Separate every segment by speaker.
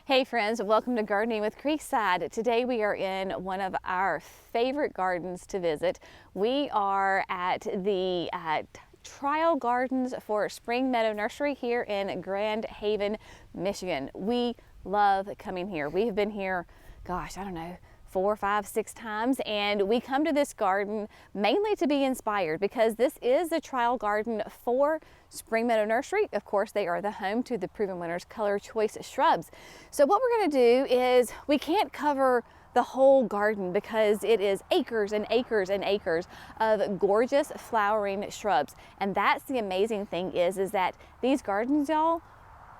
Speaker 1: Hey friends, welcome to Gardening with Creekside. Today we are in one of our favorite gardens to visit. We are at the trial gardens for Spring Meadow Nursery here in Grand Haven, Michigan. We love coming here. We have been here, gosh, I don't know, 4, 5, 6 times, and we come to this garden mainly to be inspired because this is the trial garden for Spring Meadow Nursery. Of course, they are the home to the Proven Winners Color Choice shrubs. So what we're going to do is, we can't cover the whole garden because it is acres and acres and acres of gorgeous flowering shrubs. And that's the amazing thing is that these gardens, y'all,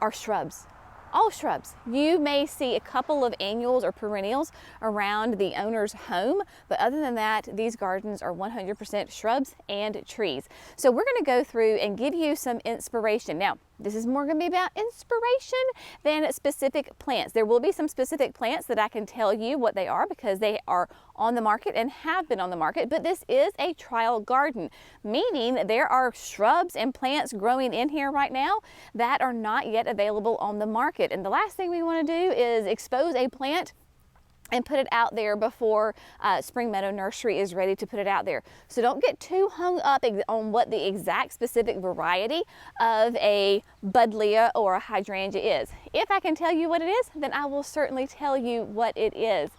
Speaker 1: are shrubs. All shrubs. You may see a couple of annuals or perennials around the owner's home, but other than that, these gardens are 100% shrubs and trees. So we're going to go through and give you some inspiration. Now, this is more going to be about inspiration than specific plants. There will be some specific plants that I can tell you what they are because they are on the market and have been on the market, but this is a trial garden, meaning there are shrubs and plants growing in here right now that are not yet available on the market. And the last thing we want to do is expose a plant and put it out there before Spring Meadow Nursery is ready to put it out there. So don't get too hung up on what the exact specific variety of a buddleia or a hydrangea is. If I can tell you what it is, then I will certainly tell you what it is.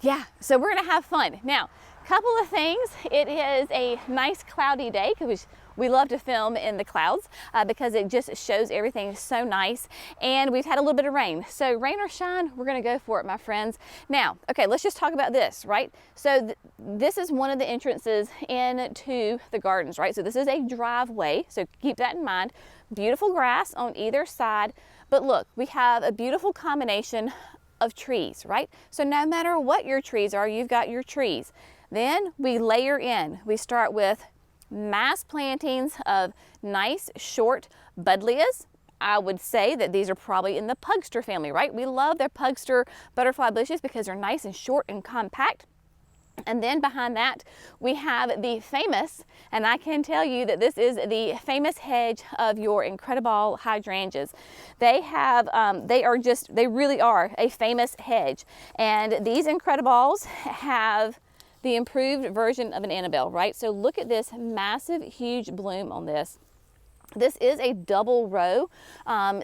Speaker 1: Yeah, so we're gonna have fun. Now, couple of things. It is a nice cloudy day because we love to film in the clouds because it just shows everything so nice. And we've had a little bit of rain. So rain or shine, we're gonna go for it, my friends. Now, okay, let's just talk about this, right? So this is one of the entrances into the gardens, right? So this is a driveway, so keep that in mind. Beautiful grass on either side. But look, we have a beautiful combination of trees, right? So no matter what your trees are, you've got your trees. Then we layer in. We start with mass plantings of nice short buddleias. I would say that these are probably in the pugster family, right? We love their pugster butterfly bushes because they're nice and short and compact. And then behind that, we have the famous, and I can tell you that this is the famous hedge of your Incredible hydrangeas. They have, they really are a famous hedge. And these Incredibles have the improved version of an Annabelle, right? So look at this massive, huge bloom on this. This is a double row.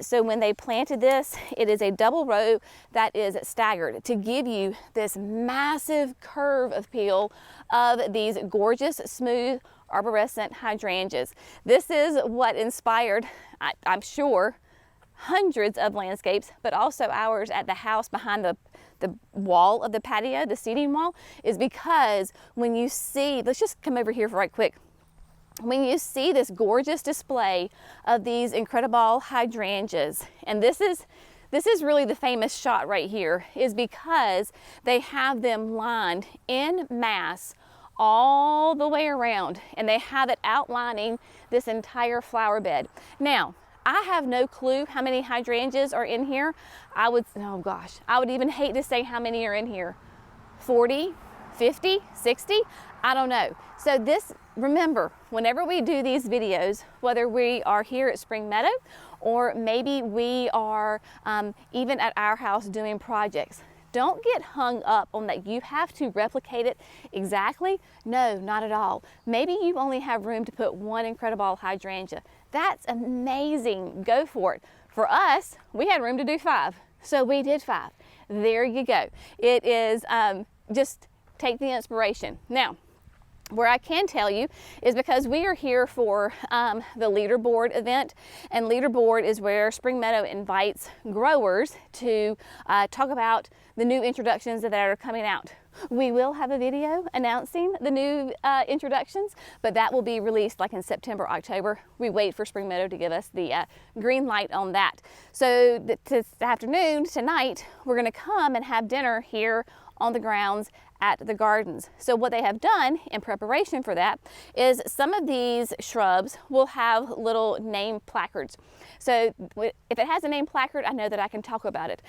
Speaker 1: So when they planted this, it is a double row that is staggered to give you this massive curve of peel of these gorgeous, smooth, arborescent hydrangeas. This is what inspired, I'm sure, hundreds of landscapes, but also ours at the house behind the wall of the patio, the seating wall, is because when you see, let's just come over here right quick. When you see this gorgeous display of these Incredible hydrangeas, and this is really the famous shot right here, is because they have them lined in mass all the way around, and they have it outlining this entire flower bed. Now, I have no clue how many hydrangeas are in here. I would even hate to say how many are in here. 40, 50, 60, I don't know. So remember, whenever we do these videos, whether we are here at Spring Meadow or maybe we are even at our house doing projects, don't get hung up on that you have to replicate it exactly. No, not at all. Maybe you only have room to put one Incredible hydrangea. That's amazing. Go for it. For us, we had room to do 5. So we did 5. There you go. It is just take the inspiration. Now, where I can tell you is because we are here for the leaderboard event, and leaderboard is where Spring Meadow invites growers to talk about the new introductions that are coming out. We will have a video announcing the new introductions, but that will be released like in September, October. We wait for Spring Meadow to give us the green light on that. So this afternoon, tonight, we're gonna come and have dinner here on the grounds at the gardens. So what they have done in preparation for that is some of these shrubs will have little name placards. So if it has a name placard, I know that I can talk about it.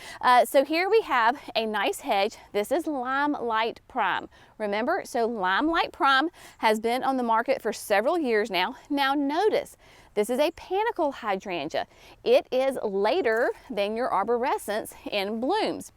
Speaker 1: So here we have a nice hedge. This is Limelight Prime. Remember, so Limelight Prime has been on the market for several years now. Now notice This is a panicle hydrangea. It is later than your arborescens in blooms.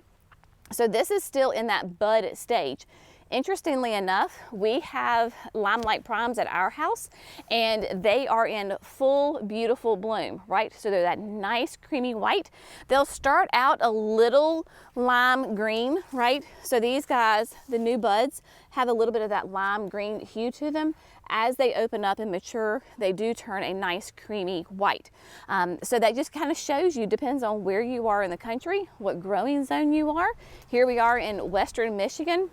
Speaker 1: So this is still in that bud stage. Interestingly enough, we have limelight primes at our house, and they are in full beautiful bloom, right? So they're that nice creamy white. They'll start out a little lime green, right? So these guys, the new buds, have a little bit of that lime green hue to them. As they open up and mature, they do turn a nice creamy white. So that just kind of shows you, depends on where you are in the country, what growing zone you are. Here we are in Western Michigan.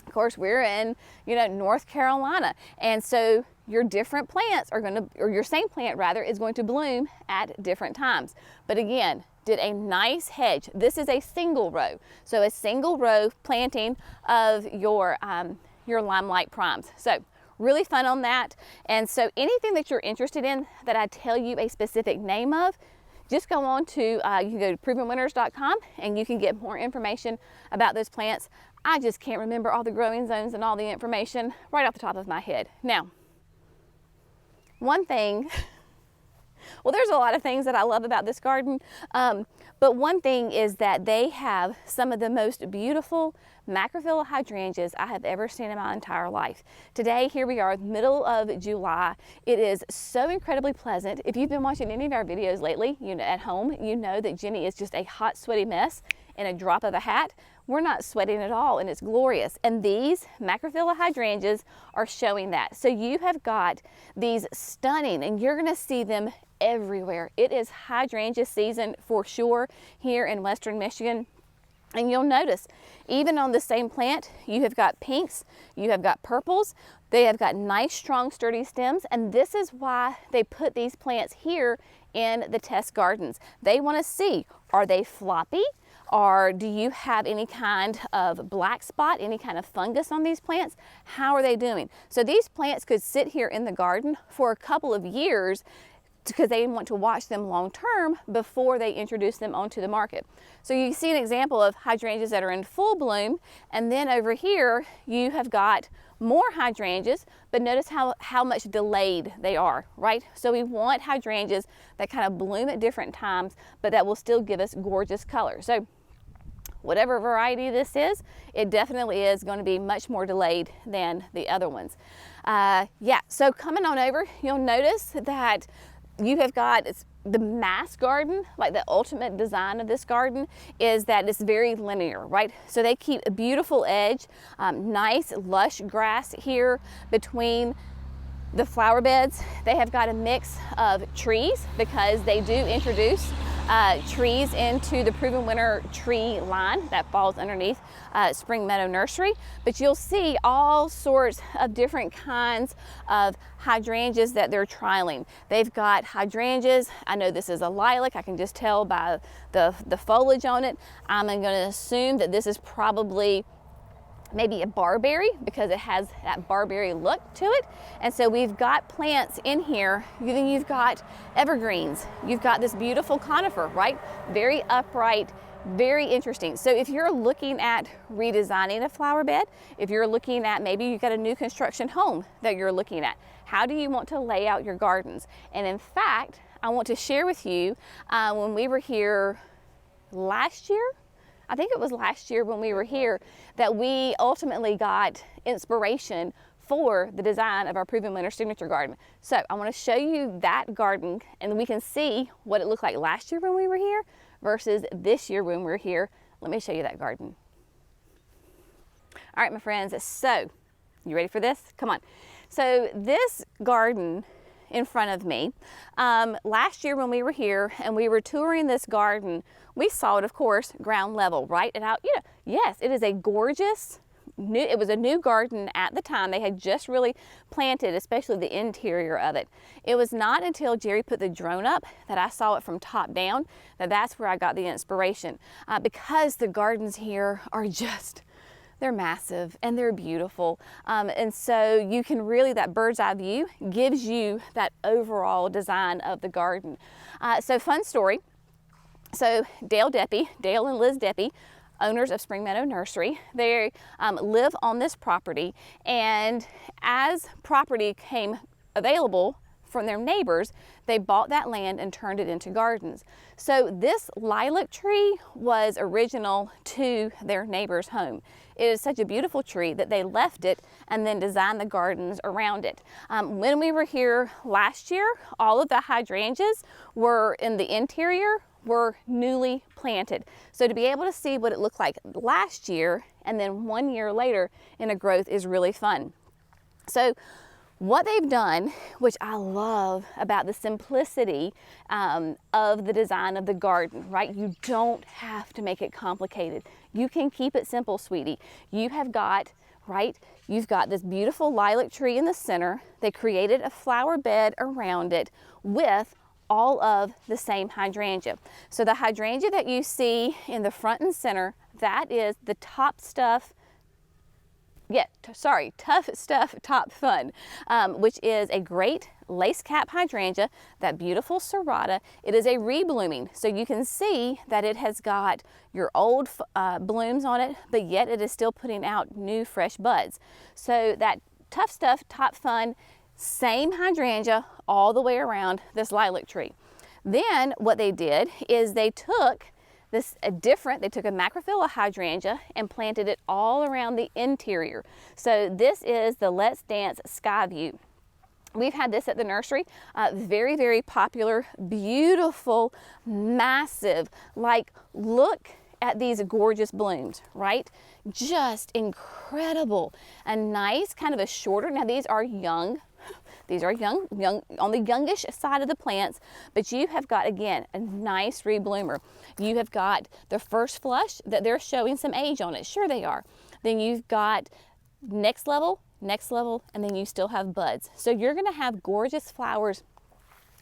Speaker 1: Of course, we're in, North Carolina. And so your different plants are going to, or your same plant rather, is going to bloom at different times. But again, did a nice hedge. This is a single row. So a single row planting of your limelight primes. So really fun on that. And so anything that you're interested in that I tell you a specific name of, just go on to, you can go to provenwinners.com and you can get more information about those plants. I just can't remember all the growing zones and all the information right off the top of my head. Now, one thing, well, there's a lot of things that I love about this garden, but one thing is that they have some of the most beautiful macrophylla hydrangeas I have ever seen in my entire life. Today, here we are, middle of July. It is so incredibly pleasant. If you've been watching any of our videos lately, at home, you know that Jenny is just a hot, sweaty mess in a drop of a hat. We're not sweating at all, and it's glorious. And these macrophylla hydrangeas are showing that. So you have got these stunning, and you're gonna see them everywhere. It is hydrangea season for sure here in Western Michigan. And you'll notice, even on the same plant, you have got pinks, you have got purples, they have got nice, strong, sturdy stems, and this is why they put these plants here in the test gardens. They wanna see, are they floppy? Or do you have any kind of black spot, any kind of fungus on these plants? How are they doing? So these plants could sit here in the garden for a couple of years because they want to watch them long term before they introduce them onto the market. So you see an example of hydrangeas that are in full bloom, and then over here you have got more hydrangeas, but notice how much delayed they are, right? So we want hydrangeas that kind of bloom at different times, but that will still give us gorgeous color. So whatever variety this is, it definitely is going to be much more delayed than the other ones. Yeah, so coming on over, you'll notice that you have got the mass garden, like the ultimate design of this garden is that it's very linear, right? So they keep a beautiful edge, nice lush grass here between the flower beds. They have got a mix of trees because they do introduce trees into the Proven Winner tree line that falls underneath Spring Meadow Nursery. But you'll see all sorts of different kinds of hydrangeas that they're trialing. They've got hydrangeas. I know this is a lilac. I can just tell by the foliage on it. I'm going to assume that this is probably maybe a barberry because it has that barberry look to it. And so we've got plants in here. Then you've got evergreens. You've got this beautiful conifer, right? Very upright, very interesting. So if you're looking at redesigning a flower bed, if you're looking at maybe you've got a new construction home that you're looking at, how do you want to lay out your gardens? And in fact, I want to share with you when we were here last year, I think it was last year when we were here, that we ultimately got inspiration for the design of our Proven Winner signature garden. So I want to show you that garden and we can see what it looked like last year when we were here versus this year when we're here. Let me show you that garden. All right, my friends, so you ready for this? Come on. So this garden in front of me, last year when we were here and we were touring this garden, we saw it, of course, ground level, right? And out, yes, it is a gorgeous new, it was a new garden at the time. They had just really planted, especially the interior of it. It was not until Jerry put the drone up that I saw it from top down, that's where I got the inspiration. Because the gardens here are just, they're massive and they're beautiful. And so you can really, that bird's eye view gives you that overall design of the garden. So fun story. So Dale and Liz Deppy, owners of Spring Meadow Nursery, they live on this property, and as property came available from their neighbors, they bought that land and turned it into gardens. So this lilac tree was original to their neighbor's home. It is such a beautiful tree that they left it and then designed the gardens around it. When we were here last year, all of the hydrangeas were in the interior, were newly planted. So to be able to see what it looked like last year and then 1 year later in a growth is really fun. So what they've done, which I love about the simplicity of the design of the garden, right? You don't have to make it complicated. You can keep it simple, sweetie. You have got, right? You've got this beautiful lilac tree in the center. They created a flower bed around it with all of the same hydrangea. So the hydrangea that you see in the front and center, that is the Tough Stuff Top Fun, which is a great lace cap hydrangea, that beautiful serrata. It is a reblooming, so you can see that it has got your old blooms on it, but yet it is still putting out new fresh buds. So that Tough Stuff Top Fun, same hydrangea all the way around this lilac tree. Then what they did is they took they took a macrophylla hydrangea and planted it all around the interior. So this is the Let's Dance Skyview. We've had this at the nursery, very, very popular, beautiful, massive, like look at these gorgeous blooms, right? Just incredible. A nice kind of a shorter, now these are young. These are young, on the youngish side of the plants, but you have got, again, a nice rebloomer. You have got the first flush that they're showing some age on it. Sure they are. Then you've got next level, and then you still have buds. So you're gonna have gorgeous flowers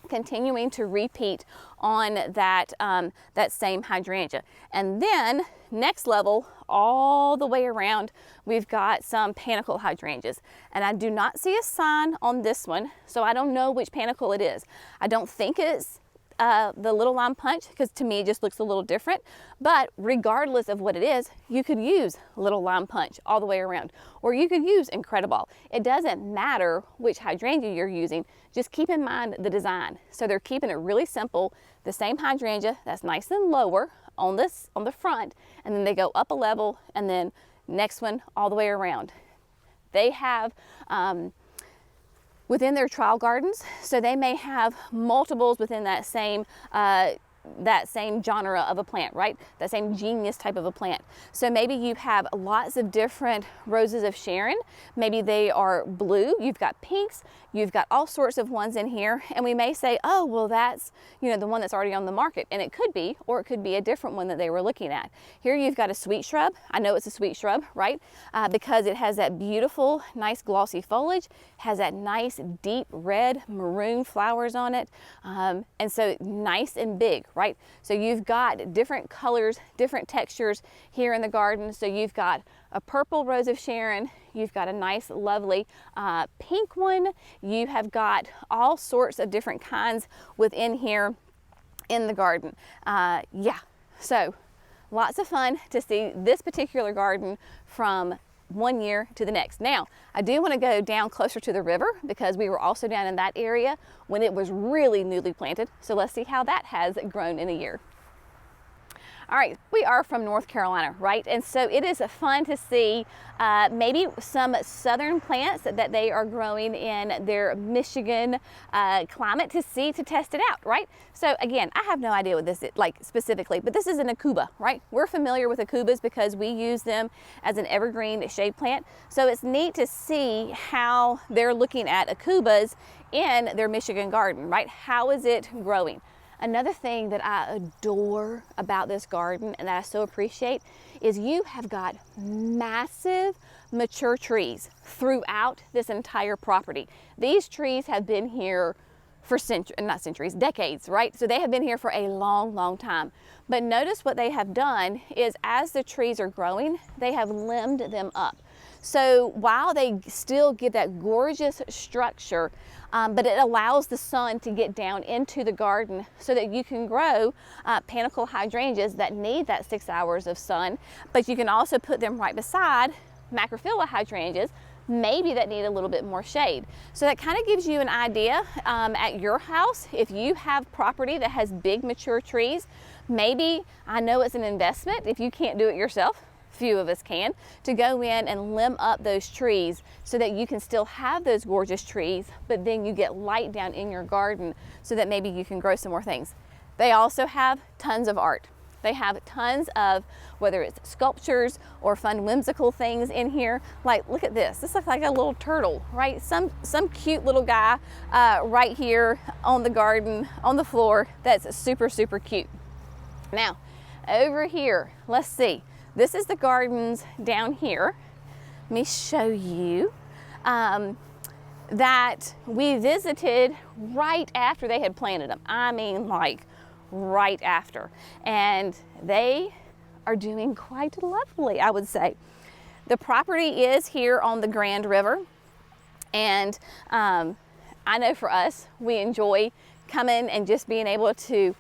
Speaker 1: continuing to repeat on that, that same hydrangea. And then next level, all the way around, we've got some panicle hydrangeas. And I do not see a sign on this one, so I don't know which panicle it is. I don't think it's the little lime punch, because to me it just looks a little different. But regardless of what it is, you could use little lime punch all the way around, or you could use Incredible. It doesn't matter which hydrangea you're using, just keep in mind the design. So they're keeping it really simple, the same hydrangea that's nice and lower on the front, and then they go up a level, and then next one all the way around. They have within their trial gardens, so they may have multiples within that same genre of a plant, right? That same genius type of a plant. So maybe you have lots of different roses of Sharon. Maybe they are blue, you've got pinks, you've got all sorts of ones in here, and we may say, oh, well, that's, you know, the one that's already on the market, and it could be, or it could be a different one that they were looking at. Here you've got a sweet shrub. I know it's a sweet shrub, right? Because it has that beautiful, nice glossy foliage, has that nice deep red maroon flowers on it, and so nice and big, right? So you've got different colors, different textures here in the garden. So you've got a purple rose of Sharon, you've got a nice lovely pink one, you have got all sorts of different kinds within here in the garden. Yeah, so lots of fun to see this particular garden from 1 year to the next. Now, I do want to go down closer to the river, because we were also down in that area when it was really newly planted. So let's see how that has grown in a year. All right, we are from North Carolina, right? And so it is fun to see maybe some southern plants that they are growing in their Michigan climate to test it out, right? So again, I have no idea what this is like specifically, but this is an aucuba, right? We're familiar with aucubas because we use them as an evergreen shade plant. So it's neat to see how they're looking at aucubas in their Michigan garden, right? How is it growing? Another thing that I adore about this garden and that I so appreciate is you have got massive mature trees throughout this entire property. These trees have been here for decades, right? So they have been here for a long, long time. But notice what they have done is as the trees are growing, they have limbed them up. So while they still give that gorgeous structure, but it allows the sun to get down into the garden so that you can grow panicle hydrangeas that need that 6 hours of sun, but you can also put them right beside macrophylla hydrangeas maybe that need a little bit more shade. So that kind of gives you an idea at your house. If you have property that has big mature trees, maybe, I know it's an investment if you can't do it yourself, few of us can, to go in and limb up those trees so that you can still have those gorgeous trees, but then you get light down in your garden so that maybe you can grow some more things. They also have tons of art. They have tons of, whether it's sculptures or fun whimsical things in here. Like, look at this. This looks like a little turtle, right? Some cute little guy right here on the garden, on the floor. That's super, super cute. Now, over here, let's see. This is the gardens down here. Let me show you that we visited right after they had planted them. I mean, like, right after, and they are doing quite lovely, I would say. The property is here on the Grand River, and I know for us, we enjoy coming and just being able to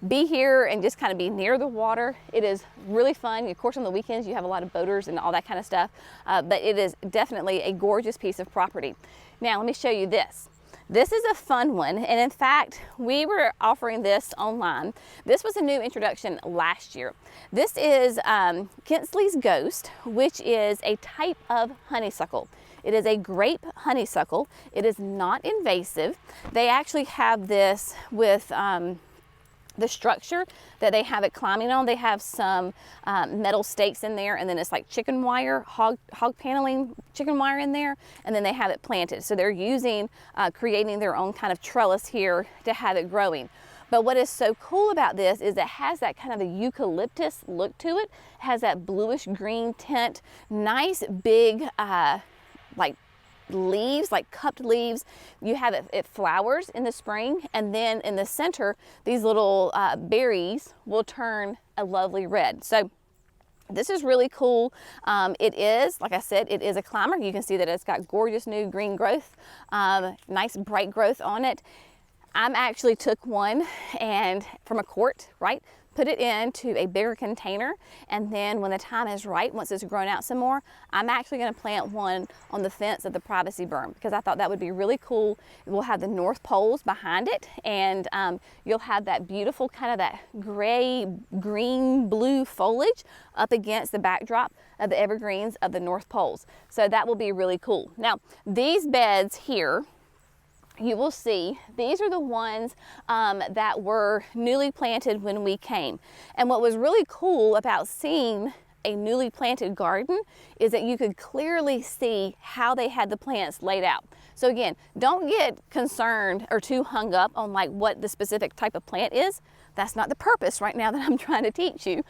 Speaker 1: be here and just kind of be near the water. It is really fun. Of course, on the weekends you have a lot of boaters and all that kind of stuff, but it is definitely a gorgeous piece of property. Now let me show you this. This is a fun one, and in fact, we were offering this online. This was a new introduction last year. This is Kinsley's Ghost, which is a type of honeysuckle. It is a grape honeysuckle. It is not invasive. They actually have this with the structure that they have it climbing on. They have some metal stakes in there, and then it's like chicken wire, hog paneling chicken wire in there, and then they have it planted. So they're using, creating their own kind of trellis here to have it growing. But what is so cool about this is it has that kind of a eucalyptus look to it. It has that bluish green tint, nice big like leaves, like cupped leaves. You have it flowers in the spring, and then in the center, these little berries will turn a lovely red. So this is really cool. It is, like I said, it is a climber. You can see that it's got gorgeous new green growth, nice bright growth on it. I actually took one and from a quart, right? Put it into a bigger container, and then when the time is right, once it's grown out some more, I'm actually going to plant one on the fence of the privacy berm, because I thought that would be really cool. We'll have the north poles behind it, and you'll have that beautiful kind of that gray, green, blue foliage up against the backdrop of the evergreens of the north poles. So that will be really cool. Now, these beds here, you will see these are the ones that were newly planted when we came. And what was really cool about seeing a newly planted garden is that you could clearly see how they had the plants laid out. So again, don't get concerned or too hung up on like what the specific type of plant is. That's not the purpose right now that I'm trying to teach you.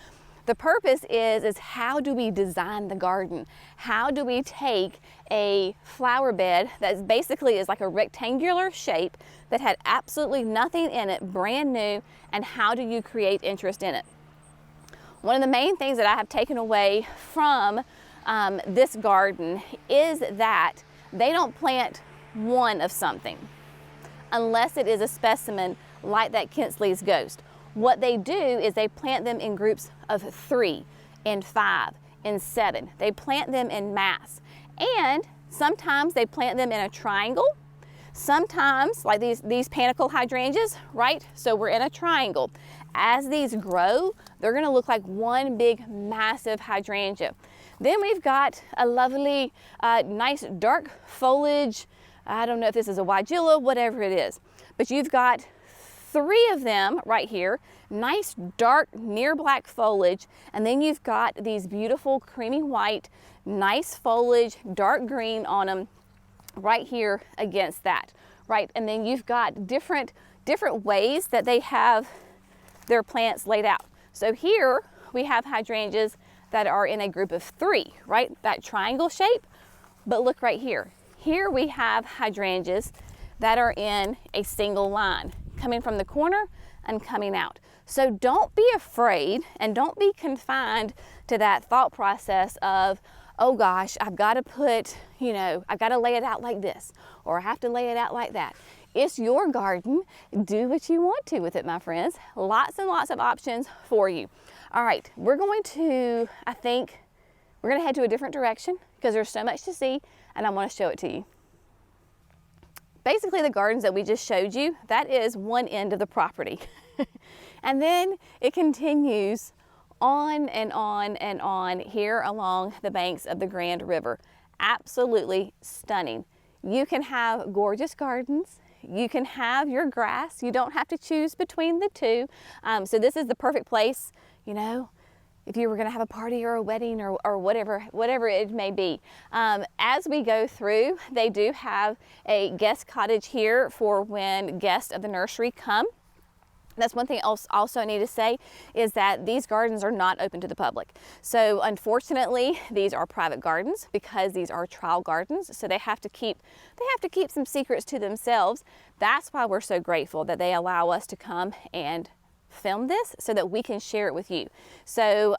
Speaker 1: The purpose is how do we design the garden? How do we take a flower bed that basically is like a rectangular shape that had absolutely nothing in it, brand new, and how do you create interest in it? One of the main things that I have taken away from this garden is that they don't plant one of something unless it is a specimen like that Kinsley's Ghost. What they do is they plant them in groups of 3, in 5, in 7. They plant them in mass. And sometimes they plant them in a triangle. Sometimes, like these panicle hydrangeas, right? So we're in a triangle. As these grow, they're gonna look like one big, massive hydrangea. Then we've got a lovely, nice dark foliage. I don't know if this is a weigela, whatever it is. But you've got 3 of them right here, nice dark near black foliage, and then you've got these beautiful creamy white, nice foliage, dark green on them right here against that, right? And then you've got different ways that they have their plants laid out. So here we have hydrangeas that are in a group of 3, right? That triangle shape. But look right here. Here we have hydrangeas that are in a single line, coming from the corner and coming out. So don't be afraid and don't be confined to that thought process of, oh gosh, I've got to put, I've got to lay it out like this, or I have to lay it out like that. It's your garden. Do what you want to with it, my friends. Lots and lots of options for you. All right, we're going to, I think, we're going to head to a different direction because there's so much to see. and I want to show it to you. Basically, the gardens that we just showed you, that is one end of the property. And then it continues on and on and on here along the banks of the Grand River. Absolutely stunning. You can have gorgeous gardens. You can have your grass. You don't have to choose between the two. So this is the perfect place, you know, if you were going to have a party or a wedding or whatever it may be. As we go through, they do have a guest cottage here for when guests of the nursery come. That's one thing else also I need to say is that these gardens are not open to the public. So unfortunately, these are private gardens because these are trial gardens. So they have to keep some secrets to themselves. That's why we're so grateful that they allow us to come and film this so that we can share it with you. So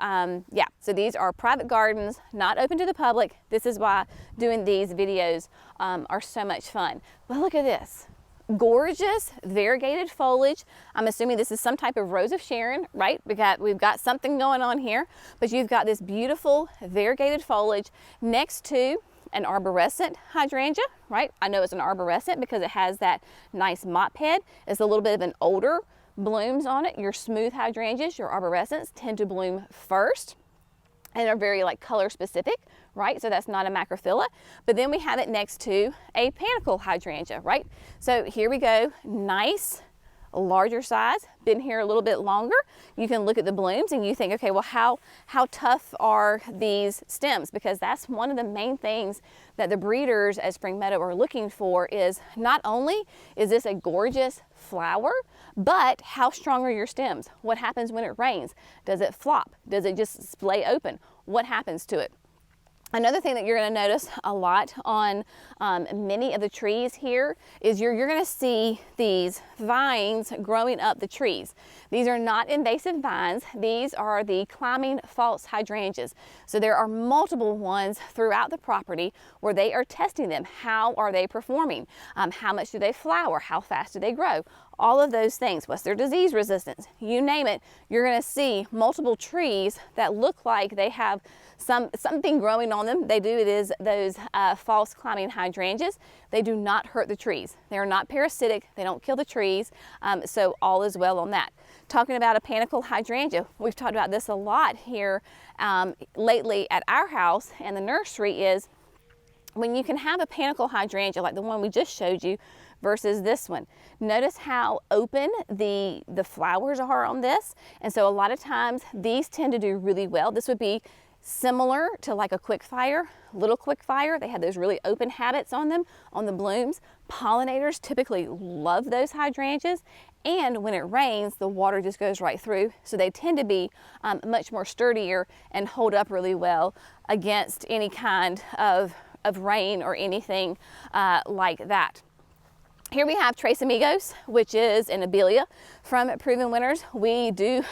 Speaker 1: yeah, so these are private gardens, not open to the public. This is why doing these videos are so much fun. But look at this. Gorgeous variegated foliage. I'm assuming this is some type of Rose of Sharon, right? We've got something going on here, but you've got this beautiful variegated foliage next to an arborescent hydrangea, right? I know it's an arborescent because it has that nice mop head. It's a little bit of an older blooms on it. Your smooth hydrangeas, your arborescents tend to bloom first and are very like color specific, right? So that's not a macrophylla. But then we have it next to a panicle hydrangea, right? So here we go, nice, larger size, been here a little bit longer. You can look at the blooms and you think, okay, well, how tough are these stems? Because that's one of the main things that the breeders at Spring Meadow are looking for is not only is this a gorgeous flower, but how strong are your stems? What happens when it rains? Does it flop? Does it just splay open? What happens to it? Another thing that you're going to notice a lot on many of the trees here is you're going to see these vines growing up the trees. These are not invasive vines. These are the climbing false hydrangeas. So there are multiple ones throughout the property where they are testing them. How are they performing? How much do they flower? How fast do they grow? All of those things. What's their disease resistance? You name it, you're going to see multiple trees that look like they have something growing on them. They do. It is those false climbing hydrangeas. They do not hurt the trees. They are not parasitic. They don't kill the trees. So all is well on that. Talking about a panicle hydrangea, we've talked about this a lot here lately at our house and the nursery is when you can have a panicle hydrangea like the one we just showed you versus this one. Notice how open the flowers are on this. And so a lot of times these tend to do really well. This would be similar to like a quickfire, little quickfire. They have those really open habits on them, on the blooms. Pollinators typically love those hydrangeas. And when it rains, the water just goes right through. So they tend to be much more sturdier and hold up really well against any kind of rain or anything like that. Here we have Tres Amigos, which is an abelia from Proven Winners. We do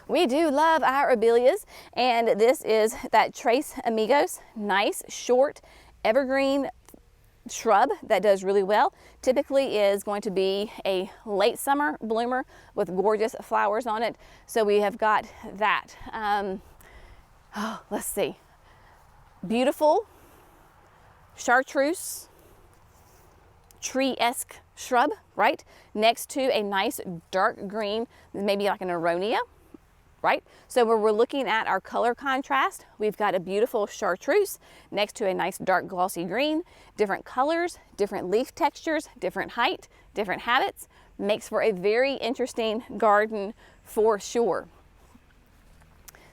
Speaker 1: love our abelias, and this is that Tres Amigos, nice, short, evergreen shrub that does really well. Typically is going to be a late summer bloomer with gorgeous flowers on it. So we have got that. Let's see. Beautiful chartreuse tree-esque shrub, right? Next to a nice dark green, maybe like an aronia, right? So where we're looking at our color contrast, we've got a beautiful chartreuse next to a nice dark glossy green, different colors, different leaf textures, different height, different habits, makes for a very interesting garden for sure.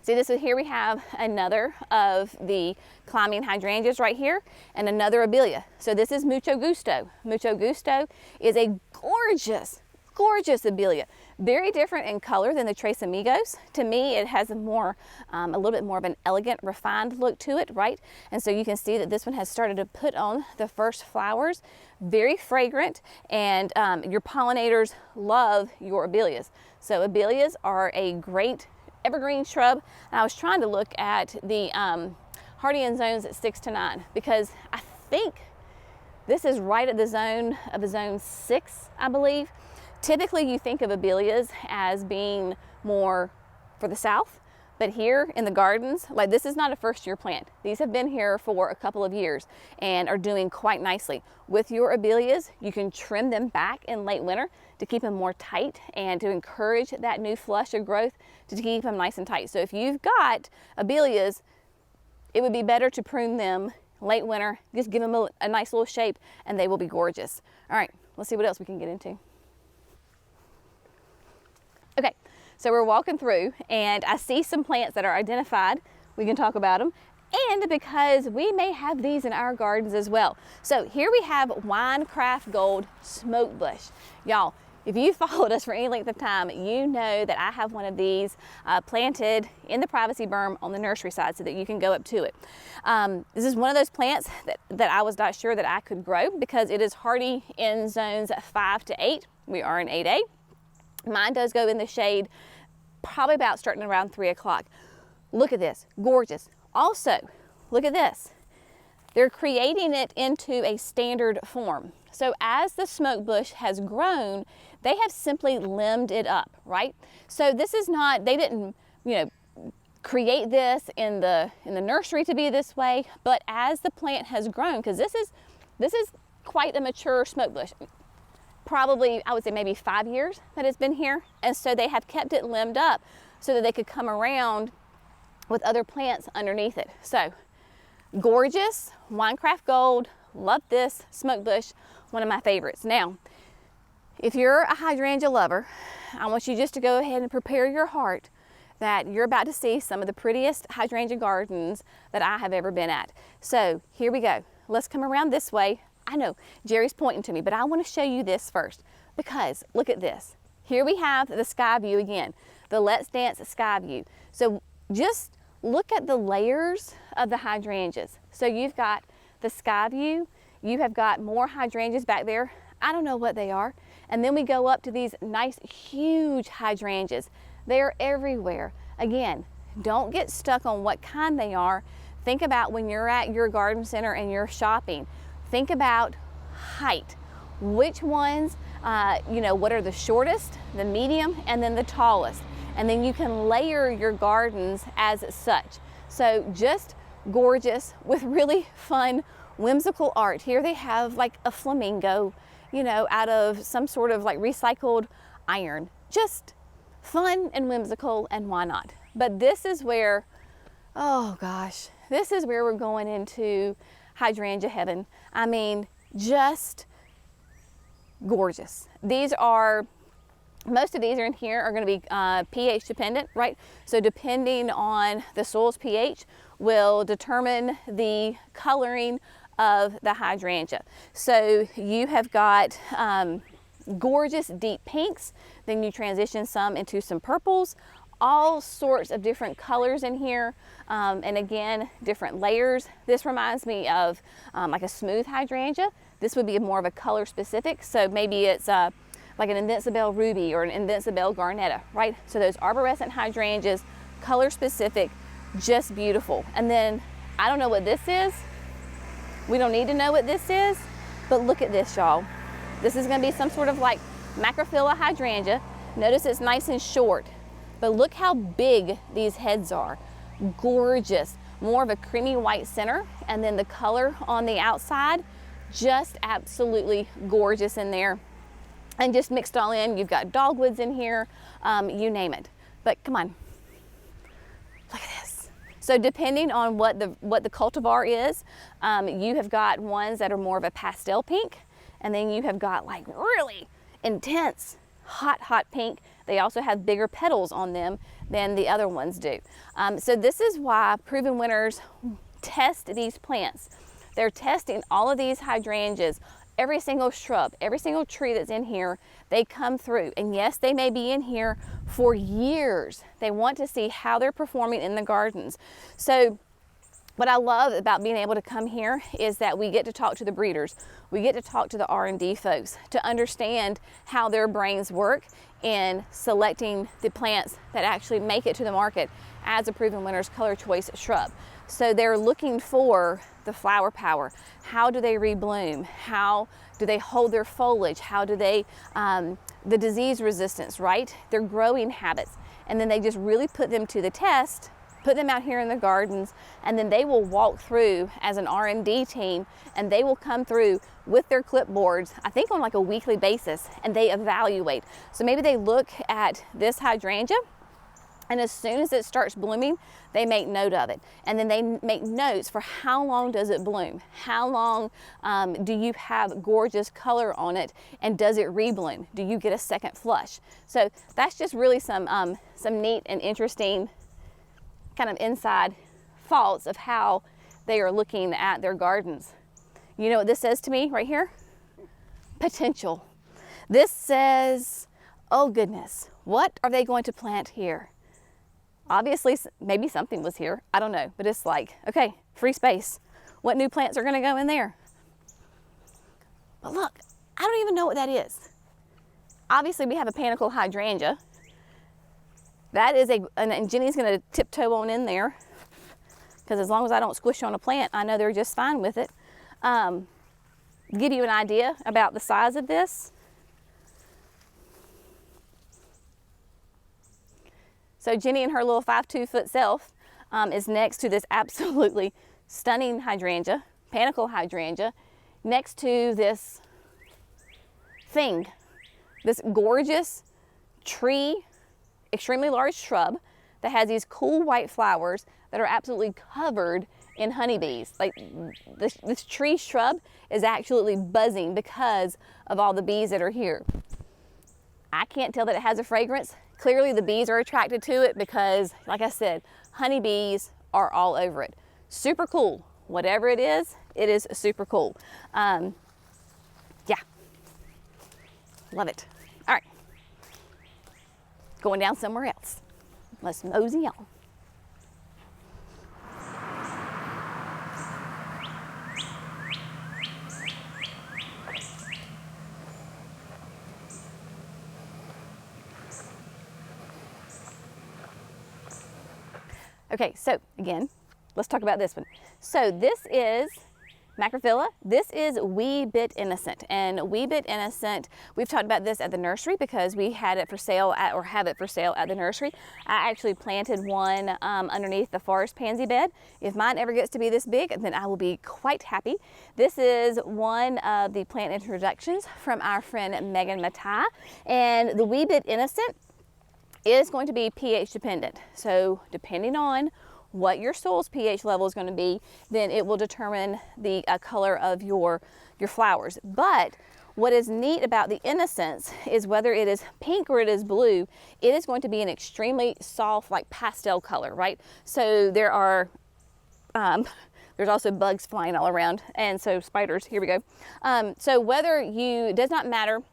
Speaker 1: See, this is here we have another of the climbing hydrangeas right here and another abelia. So this is Mucho Gusto. Mucho Gusto is a gorgeous, gorgeous abelia. Very different in color than the Tres Amigos. To me, it has a little bit more of an elegant, refined look to it, right? And so you can see that this one has started to put on the first flowers. Very fragrant, and your pollinators love your abelias. So abelias are a great evergreen shrub. And I was trying to look at the hardy in zones at 6 to 9 because I think this is right at the zone of zone 6, I believe. Typically you think of abelias as being more for the south, But here in the gardens, like this is not a first-year plant. These have been here for a couple of years and are doing quite nicely. With your abelias, you can trim them back in late winter to keep them more tight and to encourage that new flush of growth to keep them nice and tight. So if you've got abelias, it would be better to prune them late winter, just give them a nice little shape and they will be gorgeous. All right, let's see what else we can get into. Okay, so we're walking through and I see some plants that are identified. We can talk about them. And because we may have these in our gardens as well. So here we have Winecraft Gold Smokebush. Y'all, if you've followed us for any length of time, you know that I have one of these planted in the privacy berm on the nursery side so that you can go up to it. This is one of those plants that I was not sure that I could grow because it is hardy in zones 5 to 8. We are in 8A. Mine does go in the shade probably about starting around 3 o'clock. Look at this, gorgeous. Also, look at this. They're creating it into a standard form. So as the smoke bush has grown, they have simply limbed it up, right? So this is not, they didn't, create this in the nursery to be this way, but as the plant has grown, because this is quite a mature smoke bush. Probably, I would say maybe 5 years that it's been here. And so they have kept it limbed up so that they could come around with other plants underneath it. So gorgeous, Winecraft Gold, love this smoke bush, one of my favorites. Now, if you're a hydrangea lover, I want you just to go ahead and prepare your heart that you're about to see some of the prettiest hydrangea gardens that I have ever been at. So here we go. Let's come around this way. I know Jerry's pointing to me, but I want to show you this first because look at this. Here we have the sky view again, the Let's Dance sky view. So just look at the layers of the hydrangeas. So you've got the sky view, you have got more hydrangeas back there. I don't know what they are. And then we go up to these nice, huge hydrangeas. They're everywhere. Again, don't get stuck on what kind they are. Think about when you're at your garden center and you're shopping. Think about height. Which ones, what are the shortest, the medium, and then the tallest. And then you can layer your gardens as such. So just gorgeous with really fun, whimsical art. Here they have like a flamingo, out of some sort of like recycled iron. Just fun and whimsical, and why not? But this is where, oh gosh, this is where we're going into hydrangea heaven. I mean, just gorgeous. Most of these are in here are going to be pH dependent, right? So depending on the soil's pH will determine the coloring of the hydrangea. So you have got gorgeous deep pinks, then you transition some into some purples, all sorts of different colors in here, and again, different layers. This reminds me of like a smooth hydrangea. This would be more of a color specific, so maybe it's like an Invincibelle Ruby or an Invincibelle Garnetta, right? So those arborescent hydrangeas, color specific, just beautiful. And then, I don't know what this is. We don't need to know what this is, but look at this, y'all. This is gonna be some sort of like macrophylla hydrangea. Notice it's nice and short, but look how big these heads are. Gorgeous, more of a creamy white center, and then the color on the outside, just absolutely gorgeous in there. And just mixed all in, you've got dogwoods in here, you name it. But come on, look at this. So depending on what the cultivar is, you have got ones that are more of a pastel pink, and then you have got like really intense, hot pink. They also have bigger petals on them than the other ones do. So this is why proven winners test these plants. They're testing all of these hydrangeas, every single shrub, every single tree that's in here, they come through. And yes, they may be in here for years. They want to see how they're performing in the gardens. So what I love about being able to come here is that we get to talk to the breeders. We get to talk to the R&D folks to understand how their brains work in selecting the plants that actually make it to the market as a proven winner's color choice shrub. So they're looking for the flower power. How do they rebloom? How do they hold their foliage? How do they, the disease resistance, right? Their growing habits. and then they just really put them to the test, put them out here in the gardens, and then they will walk through as an R&D team, and they will come through with their clipboards, I think on like a weekly basis, and they evaluate. So maybe they look at this hydrangea, and as soon as it starts blooming, they make note of it. And then they make notes for how long does it bloom? How long do you have gorgeous color on it? And does it rebloom? Do you get a second flush? So that's just really some neat and interesting kind of inside thoughts of how they are looking at their gardens. You know what this says to me right here? Potential. This says, oh goodness, what are they going to plant here? Obviously, maybe something was here, I don't know, but it's like, okay, free space. What new plants are gonna go in there? But look, I don't even know what that is. Obviously, we have a panicle hydrangea. That is and Jenny's gonna tiptoe on in there, because as long as I don't squish on a plant, I know they're just fine with it. Give you an idea about the size of this. So Jenny and her little 5'2" foot self is next to this absolutely stunning hydrangea, panicle hydrangea, next to this thing, this gorgeous tree, extremely large shrub that has these cool white flowers that are absolutely covered in honeybees. Like this tree shrub is absolutely buzzing because of all the bees that are here. I can't tell that it has a fragrance. Clearly the bees are attracted to it because, like I said, honeybees are all over it. Super cool. Whatever it is super cool. Yeah, love it. All right, going down somewhere else. Let's mosey on. Okay, so again, let's talk about this one. So this is Macrophylla. This is Wee Bit Innocent, and Wee Bit Innocent, we've talked about this at the nursery because we had it for sale at, or have it for sale at the nursery. I actually planted one underneath the forest pansy bed. If mine ever gets to be this big, then I will be quite happy. This is one of the plant introductions from our friend Megan Matai, and the Wee Bit Innocent is going to be pH dependent. So depending on what your soil's pH level is going to be, then it will determine the color of your flowers. But what is neat about the Innocence is whether it is pink or it is blue, it is going to be an extremely soft, like pastel color, right? So there are, there's also bugs flying all around, and so spiders, here we go. So whether it does not matter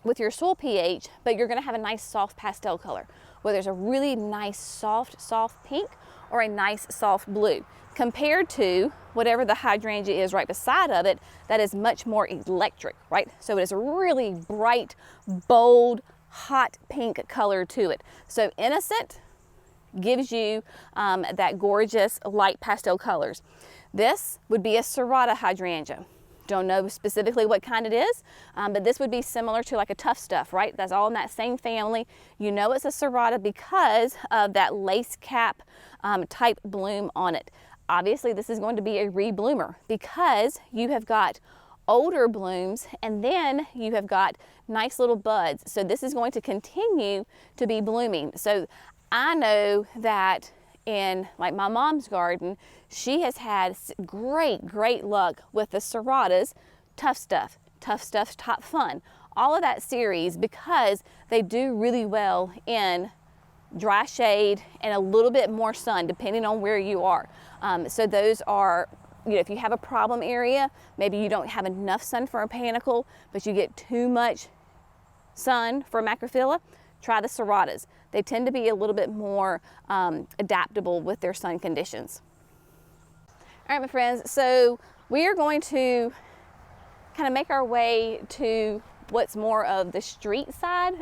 Speaker 1: with your soil pH, but you're going to have a nice soft pastel color, whether it's a really nice soft pink or a nice soft blue, compared to whatever the hydrangea is right beside of it that is much more electric, right? So it is a really bright, bold, hot pink color to it. So Innocent gives you that gorgeous light pastel colors. This would be a serrata hydrangea. Don't know specifically what kind it is, but this would be similar to like a Tough Stuff, right? That's all in that same family. You know it's a serrata because of that lace cap type bloom on it. Obviously this is going to be a rebloomer because you have got older blooms and then you have got nice little buds. So this is going to continue to be blooming. So I know that in like my mom's garden, she has had great luck with the serratas, Tough Stuff's Top Fun, all of that series, because they do really well in dry shade and a little bit more sun depending on where you are. So those are, you know, if you have a problem area, maybe you don't have enough sun for a panicle, but you get too much sun for Macrophylla, try the serratas. They tend to be a little bit more adaptable with their sun conditions. All right, my friends, so we are going to kind of make our way to what's more of the street side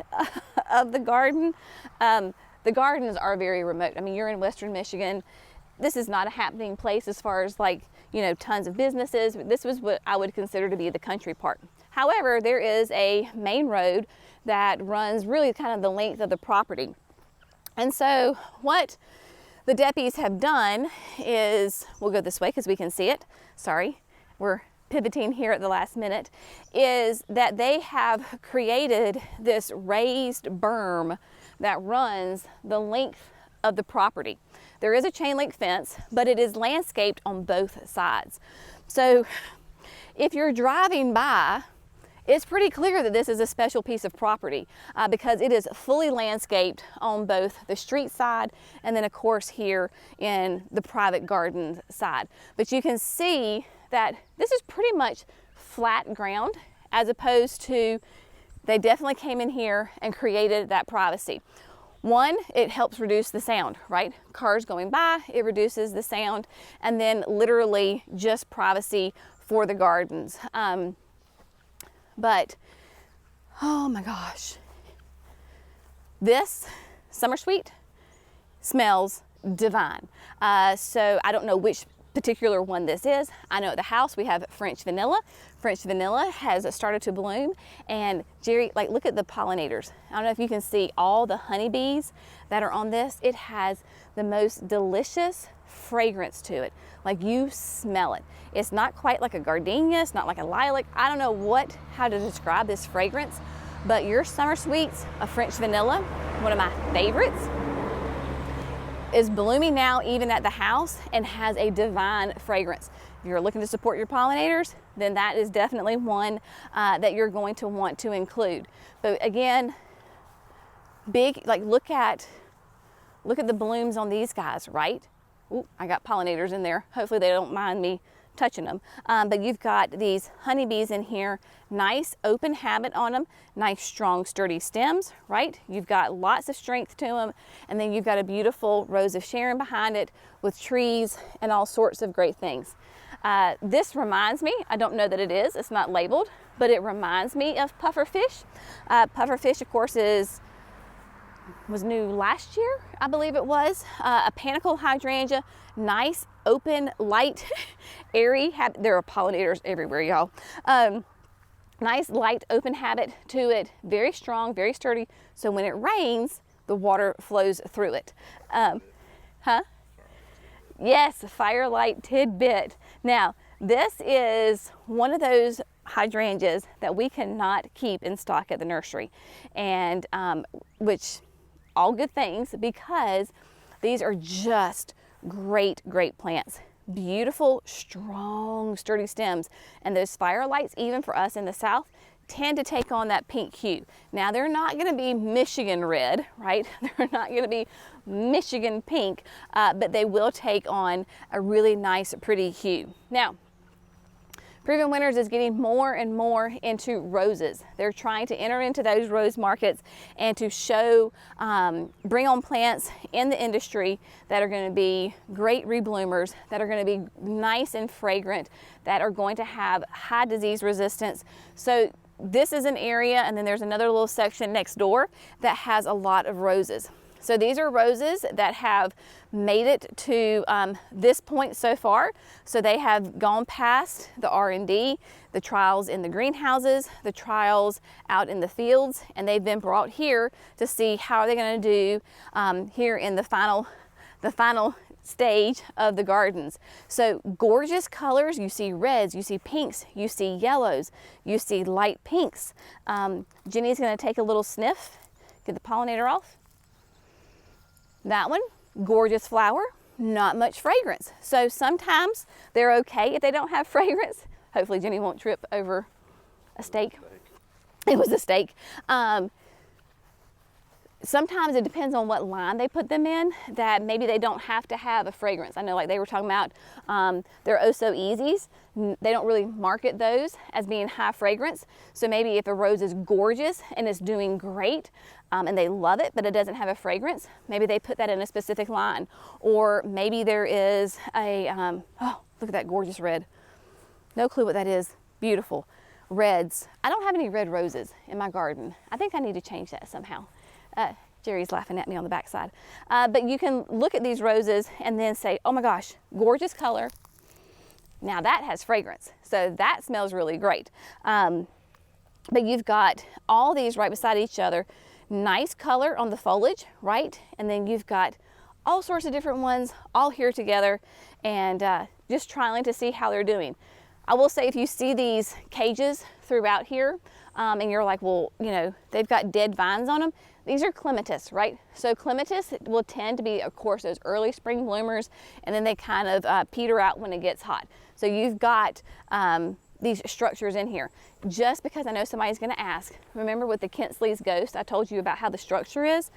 Speaker 1: of the garden. The gardens are very remote. I mean, you're in Western Michigan. This is not a happening place as far as like, you know, tons of businesses. This was what I would consider to be the country part. However, there is a main road that runs really kind of the length of the property. And so what the deputies have done is, we'll go this way because we can see it. Sorry, we're pivoting here at the last minute, is that they have created this raised berm that runs the length of the property. There is a chain link fence, but it is landscaped on both sides. So if you're driving by, it's pretty clear that this is a special piece of property because it is fully landscaped on both the street side and then of course here in the private garden side. But you can see that this is pretty much flat ground as opposed to, they definitely came in here and created that privacy. One, it helps reduce the sound, right? Cars going by, it reduces the sound, and then literally just privacy for the gardens. But, oh my gosh, this summer sweet smells divine. So I don't know which particular one this is. I know at the house we have French vanilla. French vanilla has started to bloom, and Jerry, like, look at the pollinators. I don't know if you can see all the honeybees that are on this. It has the most delicious fragrance to it. Like, you smell it. It's not quite like a gardenia, it's not like a lilac. I don't know how to describe this fragrance, but your summer sweets of French vanilla, one of my favorites, is blooming now even at the house and has a divine fragrance. If you're looking to support your pollinators, then that is definitely one that you're going to want to include. But again, big, like, look at the blooms on these guys, right? Ooh, I got pollinators in there. Hopefully they don't mind me touching them. But you've got these honeybees in here, nice open habit on them, nice strong sturdy stems, right? You've got lots of strength to them, and then you've got a beautiful Rose of Sharon behind it with trees and all sorts of great things. This reminds me, I don't know that it is, it's not labeled, but it reminds me of pufferfish. Pufferfish, of course, was new last year, I believe it was. A panicle hydrangea, nice, open, light, airy. There are pollinators everywhere, y'all. Nice, light, open habit to it. Very strong, very sturdy. So when it rains, the water flows through it. Yes, firelight tidbit. Now, this is one of those hydrangeas that we cannot keep in stock at the nursery, and which all good things, because these are just great plants. Beautiful, strong, sturdy stems, and those firelights, even for us in the south, tend to take on that pink hue. Now, they're not going to be Michigan red, right? They're not going to be Michigan pink, but they will take on a really nice, pretty hue. Now, Proven Winners is getting more and more into roses. They're trying to enter into those rose markets and to show, bring on plants in the industry that are going to be great rebloomers, that are going to be nice and fragrant, that are going to have high disease resistance. So this is an area, and then there's another little section next door that has a lot of roses. So these are roses that have made it to this point so far. So they have gone past the R&D, the trials in the greenhouses, the trials out in the fields, and they've been brought here to see how are they going to do here in the final stage of the gardens. So gorgeous colors. You see reds, you see pinks, you see yellows, you see light pinks. Jenny's going to take a little sniff, get the pollinator off. That one, gorgeous flower, not much fragrance. So sometimes they're okay if they don't have fragrance. Hopefully Jenny won't trip over a steak. It was a steak. Sometimes it depends on what line they put them in, that maybe they don't have to have a fragrance. I know, like they were talking about their Oh So Easies. They don't really market those as being high fragrance. So maybe if a rose is gorgeous and it's doing great and they love it, but it doesn't have a fragrance, maybe they put that in a specific line. Or maybe there is a, oh, look at that gorgeous red. No clue what that is. Beautiful. Reds. I don't have any red roses in my garden. I think I need to change that somehow. Jerry's laughing at me on the backside. But you can look at these roses and then say, oh my gosh, gorgeous color. Now that has fragrance. So that smells really great. But you've got all these right beside each other. nice color on the foliage, right? And then you've got all sorts of different ones all here together, and just trying to see how they're doing. I will say, if you see these cages throughout here, and you're like, well, you know, they've got dead vines on them, these are clematis, right? So clematis will tend to be, of course, those early spring bloomers, and then they kind of peter out when it gets hot. So you've got these structures in here. Just because I know somebody's gonna ask, remember with the Kinsley's ghost, I told you about how the structure is?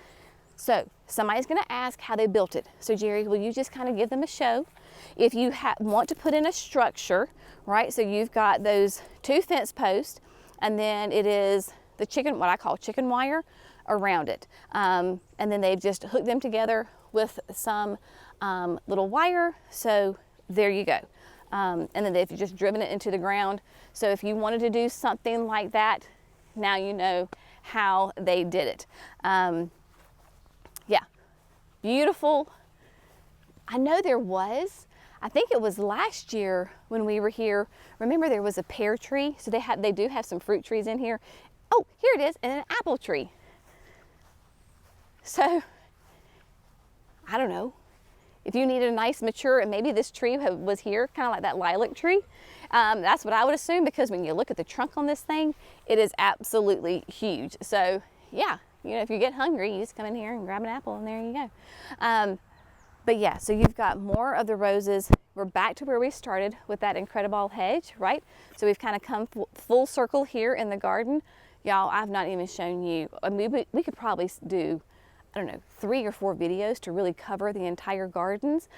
Speaker 1: So somebody's gonna ask how they built it. So Jerry, will you just kind of give them a show? If you want to put in a structure, right? So you've got those 2 fence posts, and then it is the chicken, what I call chicken wire, around it. And then they've just hooked them together with some little wire. So there you go. And then they've just driven it into the ground. So if you wanted to do something like that, now you know how they did it. Yeah, beautiful. I know there was, I think it was last year when we were here, remember there was a pear tree? So they do have some fruit trees in here. Oh, here it is, and an apple tree. So, I don't know. If you needed a nice mature, and maybe this tree was here, kind of like that lilac tree. That's what I would assume, because when you look at the trunk on this thing, it is absolutely huge. So yeah, you know, if you get hungry, you just come in here and grab an apple, and there you go. But yeah, so you've got more of the roses. We're back to where we started with that incredible hedge, right? So we've kind of come full circle here in the garden. Y'all, I've not even shown you, I mean, we could probably do, I don't know, 3 or 4 videos to really cover the entire gardens.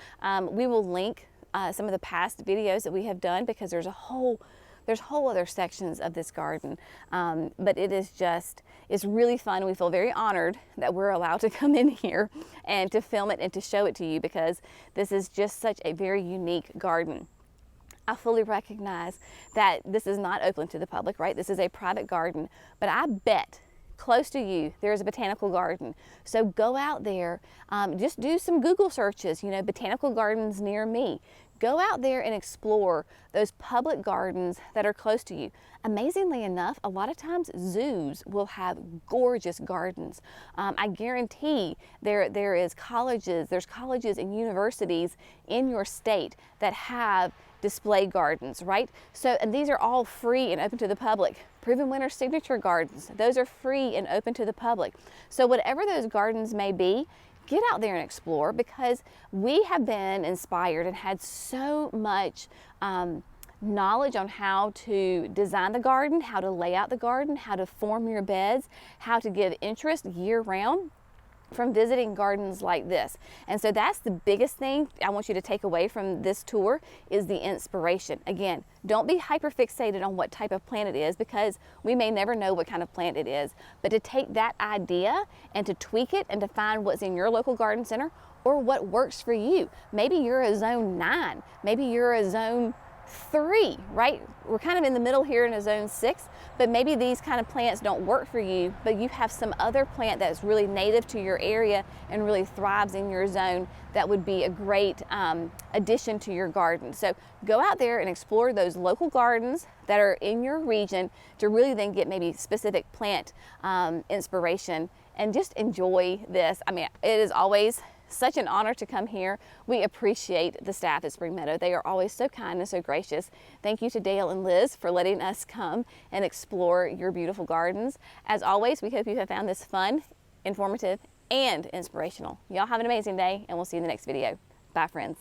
Speaker 1: We will link some of the past videos that we have done, because there's whole other sections of this garden. But it is just, it's really fun. We feel very honored that we're allowed to come in here and to film it and to show it to you, because this is just such a very unique garden. I fully recognize that this is not open to the public, right? This is a private garden, but I bet close to you there's a botanical garden. So go out there, just do some Google searches, you know, botanical gardens near me. Go out there and explore those public gardens that are close to you. Amazingly enough, a lot of times zoos will have gorgeous gardens. I guarantee there's colleges and universities in your state that have display gardens, right? So, and these are all free and open to the public. Proven Winner Signature Gardens, those are free and open to the public. So whatever those gardens may be, get out there and explore, because we have been inspired and had so much knowledge on how to design the garden, how to lay out the garden, how to form your beds, how to give interest year round from visiting gardens like this. And so that's the biggest thing I want you to take away from this tour, is the inspiration. Again, don't be hyper fixated on what type of plant it is, because we may never know what kind of plant it is, but to take that idea and to tweak it and to find what's in your local garden center or what works for you. Maybe you're a zone 9, maybe you're a zone 3, right? We're kind of in the middle here in a zone 6, but maybe these kind of plants don't work for you, but you have some other plant that's really native to your area and really thrives in your zone that would be a great addition to your garden. So go out there and explore those local gardens that are in your region to really then get maybe specific plant inspiration, and just enjoy this. I mean, it is always such an honor to come here. We appreciate the staff at Spring Meadow. They are always so kind and so gracious. Thank you to Dale and Liz for letting us come and explore your beautiful gardens. As always, we hope you have found this fun, informative, and inspirational. Y'all have an amazing day, and we'll see you in the next video. Bye, friends.